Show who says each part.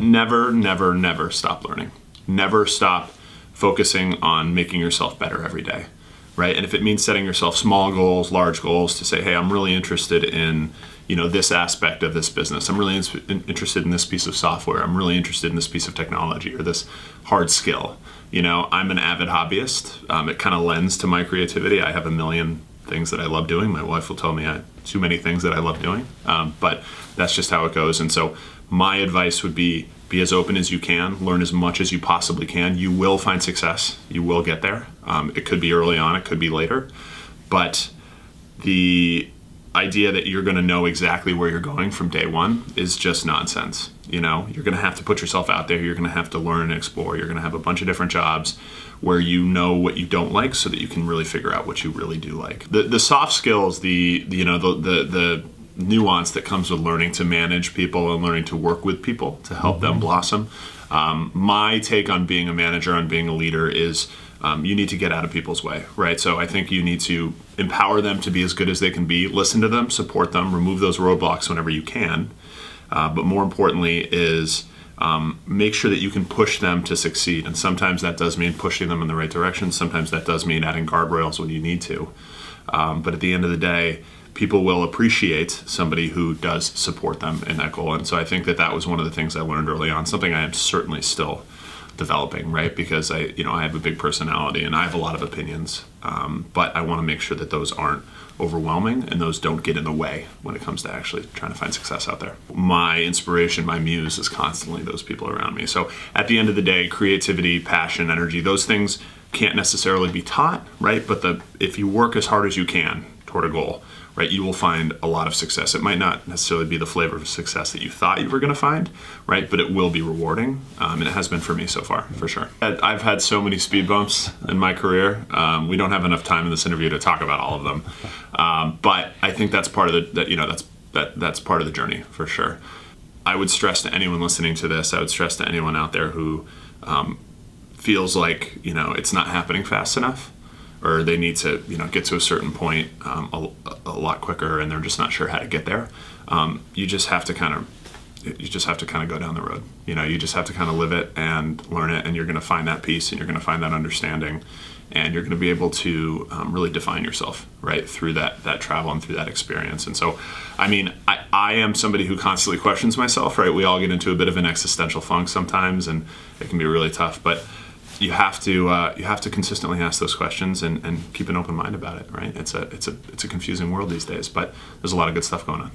Speaker 1: never stop learning. Never stop focusing on making yourself better every day, right? And if it means setting yourself small goals, large goals, to say, hey, I'm really interested in, this aspect of this business. I'm really interested in this piece of software. I'm really interested in this piece of technology or this hard skill. I'm an avid hobbyist. It kind of lends to my creativity. I have a million things that I love doing. My wife will tell me I have too many things that I love doing, but that's just how it goes. And so my advice would be as open as you can, learn as much as you possibly can. You will find success. You will get there. It could be early on, it could be later, but the idea that you're going to know exactly where you're going from day one is just nonsense. You're going to have to put yourself out there. You're going to have to learn and explore. You're going to have a bunch of different jobs where you know what you don't like so that you can really figure out what you really do like. The soft skills, the nuance that comes with learning to manage people and learning to work with people to help them blossom. My take on being a manager, on being a leader is you need to get out of people's way, right? So I think you need to empower them to be as good as they can be, listen to them, support them, remove those roadblocks whenever you can. But more importantly is make sure that you can push them to succeed. And sometimes that does mean pushing them in the right direction. Sometimes that does mean adding guardrails when you need to. But at the end of the day, people will appreciate somebody who does support them in that goal. And so I think that was one of the things I learned early on, something I am certainly still developing, right? Because I have a big personality and I have a lot of opinions, but I want to make sure that those aren't overwhelming and those don't get in the way when it comes to actually trying to find success out there. My inspiration, my muse is constantly those people around me. So at the end of the day, creativity, passion, energy, those things can't necessarily be taught, right? But if you work as hard as you can toward a goal, right, you will find a lot of success. It might not necessarily be the flavor of success that you thought you were going to find, right, but it will be rewarding, and it has been for me so far, for sure. I've had so many speed bumps in my career. We don't have enough time in this interview to talk about all of them, but I think that's part of that's part of the journey, for sure. I would stress to anyone listening to this, I would stress to anyone out there who feels like it's not happening fast enough, or they need to get to a certain point a lot quicker and they're just not sure how to get there. You just have to kind of go down the road. You just have to kind of live it and learn it, and you're going to find that peace and you're going to find that understanding, and you're going to be able to really define yourself, right, through that travel and through that experience. And so, I am somebody who constantly questions myself, right? We all get into a bit of an existential funk sometimes, and it can be really tough, but you have to consistently ask those questions and keep an open mind about it, right? It's a confusing world these days, but there's a lot of good stuff going on.